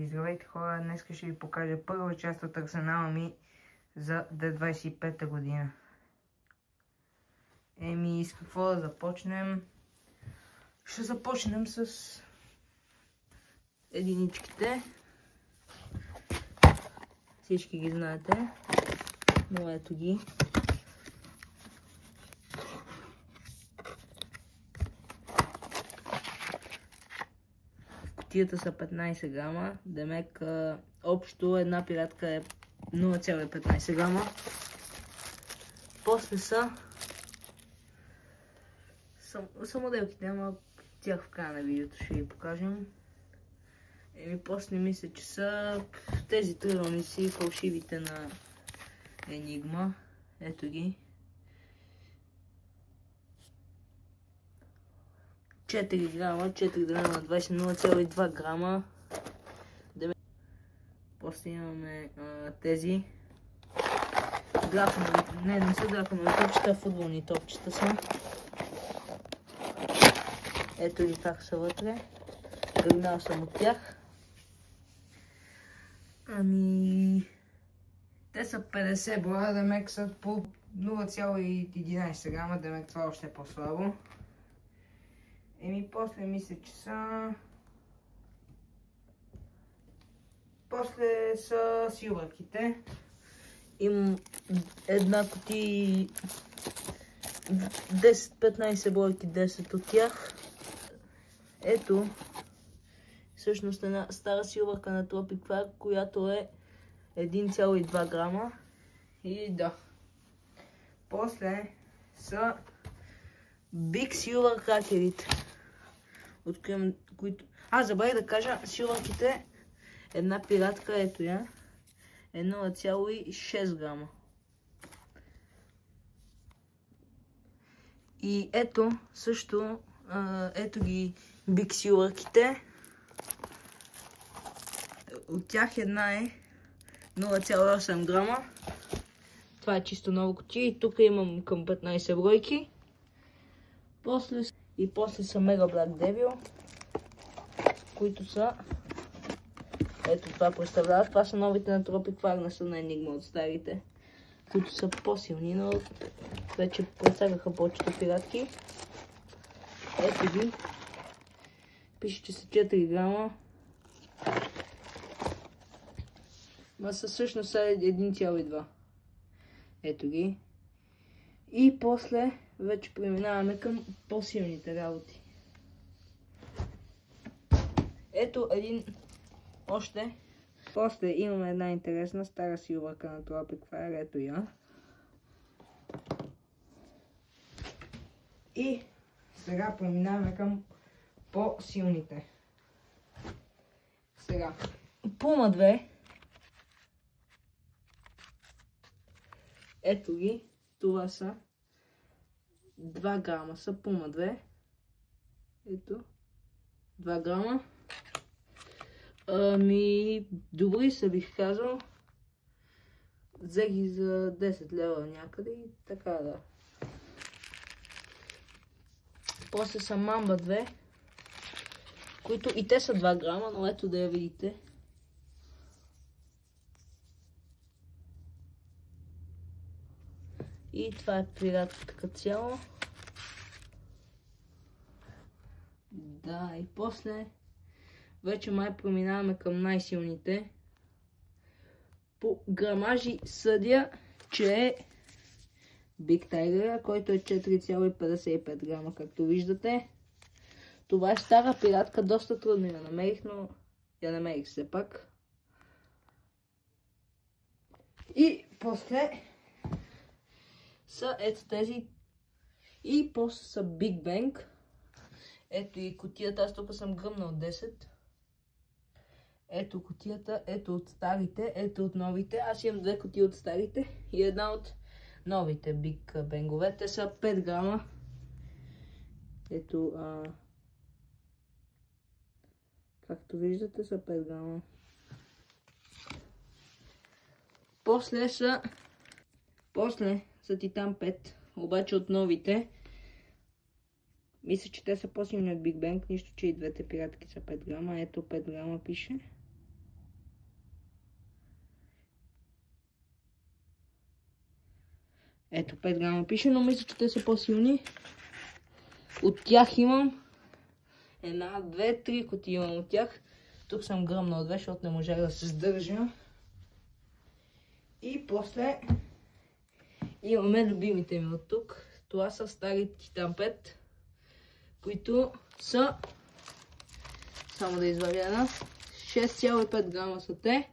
Здравейте хора, днес ще ви покажа първа част от арсенала ми за 2025 година. С какво да започнем? Ще започнем с единичките. Всички ги знаете, но ето ги. Кутията са 15 грама, демек общо една пиратка е 0,15 грама. После са моделките, ама тях в края на видеото ще ви покажем. После мисля, че са тези тръгълници, фалшивите на Енигма. Ето ги. 4 грама, 4 грама на 20, 0,2 грама. После имаме тези драконови, не са драконови топчета, футболни топчета са. Ето ги как са вътре. Гърнал съм от тях. Те са 50 броя, демек са по 0,11 грама, демек това още е по-слабо. После мисля, че са... После са силвърките. Имам една кутия 10-15 бройки, 10 от тях. Ето, всъщност една стара силвърка на Tropic Fire, която е 1,2 грама. И да. После са Big Silver кракерите. Откривам, които... забравих да кажа, силвърките, една пиратка, ето я, е 0,6 грама. И ето, също, ето ги Big Silverките. От тях една е 0,8 грама. Това е чисто ново кутия и тук имам към 15 бройки. После са Mega Black Devil, които са... Ето това представляват. Това са новите на Tropic Fire, не са на Enigma от старите, които са по-силни, но вече пресагаха повечето пиратки. Ето ги. Пише, че са 4 грама. Ма всъщност са 1,2. Ето ги. И после вече преминаваме към по-силните работи. Ето един още. После имаме една интересна стара силвърка на Tropic Fire, ето я. И сега преминаваме към по-силните. Сега, Puma 2. Ето ги, това са 2 грама са Puma 2. Ето, 2 грама. Добри са, бих казал. Взех ги за 10 лева някъде и така да. После са Mamba 2, които и те са 2 грама, но ето да я видите. И това е пиратката цяло. Да, и после вече май преминаваме към най-силните. По грамажи съдя, че е Big Tiger, който е 4,55 грама, както виждате. Това е стара пиратка, доста трудно я намерих, но я намерих все пак. И после са ето тези. И после са Big Bang. Ето и кутията, аз тук съм гръмнал 10. Ето кутията, ето от старите, ето от новите. Аз имам 2 кутии от старите и една от новите Big Bang-ове. Те са 5 грама. Ето, както виждате, са 5 грама. После са Titan 5, обаче от новите. Мисля, че те са по-силни от Big Bang, нищо, че и двете пиратки са 5 грама. Ето 5 грама пише. Ето 5 грама пише, но мисля, че те са по-силни. От тях имам 1, 2, 3 кутии имам от тях. Тук съм гръмнал 2, защото не можах да се сдържа. И после имаме любимите ми от тук. Това са стари Титан 5, които са, само да извадя една, 6,5 грама са те.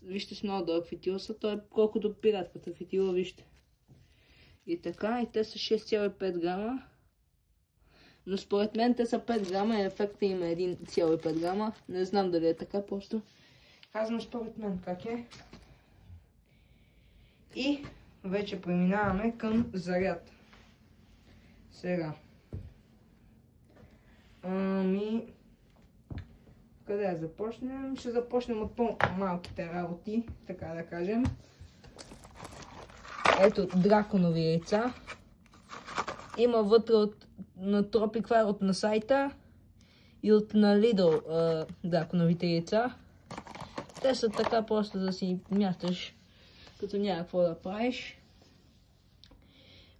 Вижте с много дълъг фитил са, той е колкото пиратката фитила, вижте. И така, и те са 6,5 грама. Но според мен те са 5 грама и ефекта им е 1,5 грама. Не знам дали е така, просто казвам според мен как е. И вече преминаваме към заряд. Сега. Къде да започнем? Ще започнем от по-малките работи, така да кажем. Ето драконови яйца. Има вътре на Tropic Fire от на сайта и от на Lidl драконовите яйца. Те са така просто да си мяташ, като няма какво да правиш.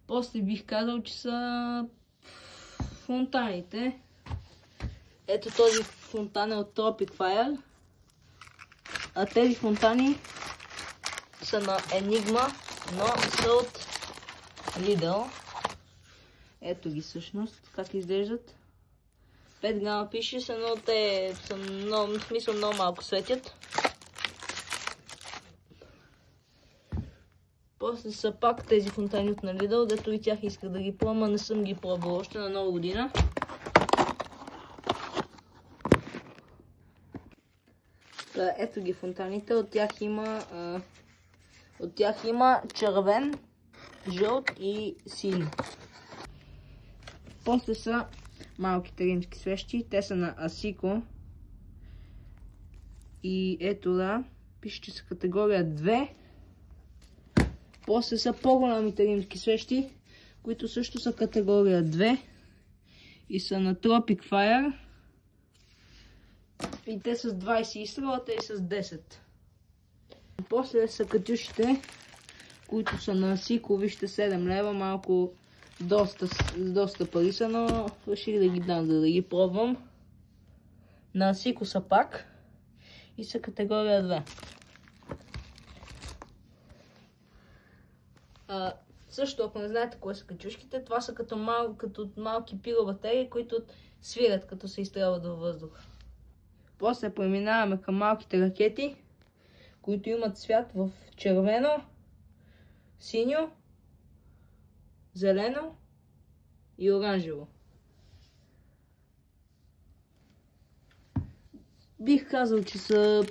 После бих казал, че са фонтаните. Ето този фонтан е от Tropic Fire. А тези фонтани са на Enigma, но са от Lidl. Ето ги всъщност, как изглеждат. 5 грама пише, но те са много, в смисъл много малко светят. После са пак тези фонтани от на Lidl, дето и тях исках да ги пробвам, а не съм ги пробвал още на Нова година. Ето ги фонтаните, от тях има червен, жълт и син. После са малките римски свещи, те са на Асико. И ето да, пише, че са категория 2. После са по-голямите римски свещи, които също са категория 2. И са на Tropic Fire. И те с 20 изстрела, те и с 10. После са катюшите, които са на Асико, вижте 7 лева, малко доста пари са, но реших да ги дам, за да ги пробвам. На Асико са пак и са категория 2. Също, ако не знаете кое са качушките, това са като малки пиробатерии, които свирят, като се изстрелват във въздуха. После преминаваме към малките ракети, които имат цвят в червено, синьо, зелено и оранжево. Бих казал, че са...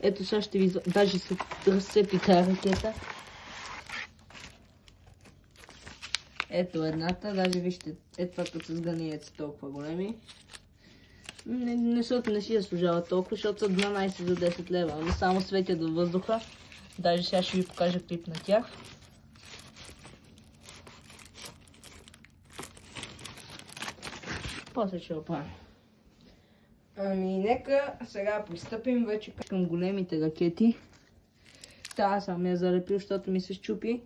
Ето сега ще ви... Даже се разцепи тази ракета. Ето едната, даже вижте, ето това като с ганиец толкова големи. Не си заслужава толкова, защото са 12 за 10 лева, но само светят във въздуха. Даже сега ще ви покажа клип на тях. После ще оправим. Нека сега пристъпим вече към големите ракети. Та съм я залепил, защото ми се счупи.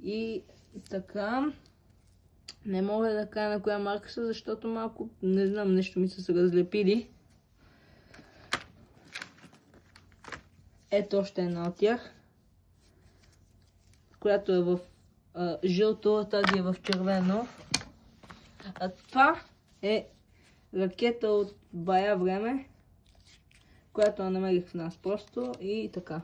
И така... Не мога да кажа на коя марка са, защото малко, не знам, нещо ми са се разлепили. Ето още една от тях, която е в жълто, тази е в червено. А това е ракета от бая време, която намерих в нас просто и така.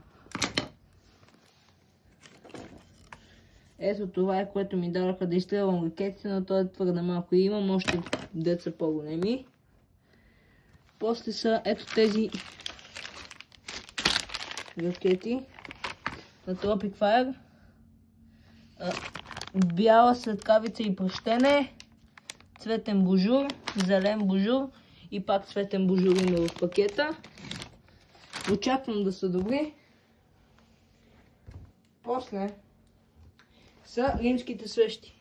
Ето това е, което ми дадоха да изстрелвам ракетите, но то е твърде малко и имам още деца по-големи. После са ето тези ракети на Tropic Fire. Бяла светкавица и пръщене, цветен божур, зелен божур и пак цветен божур има в пакета. Очаквам да са добри. После са римските свещи,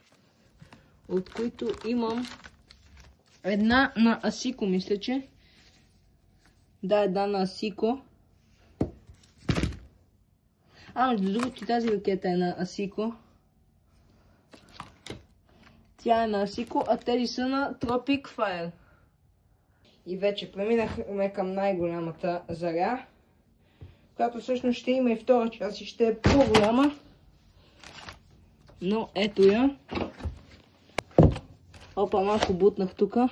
от които имам една на Асико, мисля, че. Да, една на Асико. Между другото, тази ракета е на Асико. Тя е на Асико, а тези са на Tropic Fire. И вече преминахме към най-голямата заря, която всъщност ще има и втора част и ще е по-голяма. Но ето я. Опа, малко бутнах тука.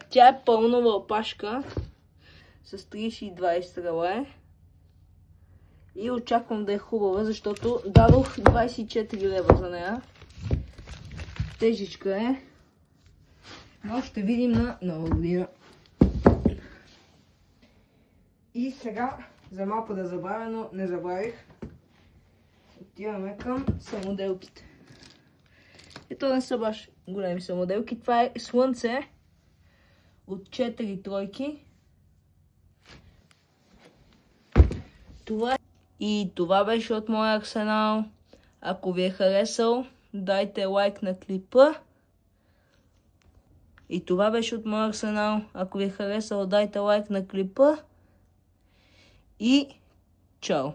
Тя е пълнова опашка с 32 изстрела е. И очаквам да е хубава, защото дадох 24 лева за нея. Тежичка е. Но ще видим на нова година. И сега, за малко да забравя, но не забравих. Отиваме към самоделките. Ето не са баш големи самоделки. Това е слънце от 4 тройки. И това беше от моя арсенал. Ако ви е харесал, дайте лайк на клипа. И това беше от моя арсенал. Ако ви е харесал, дайте лайк на клипа. И чао!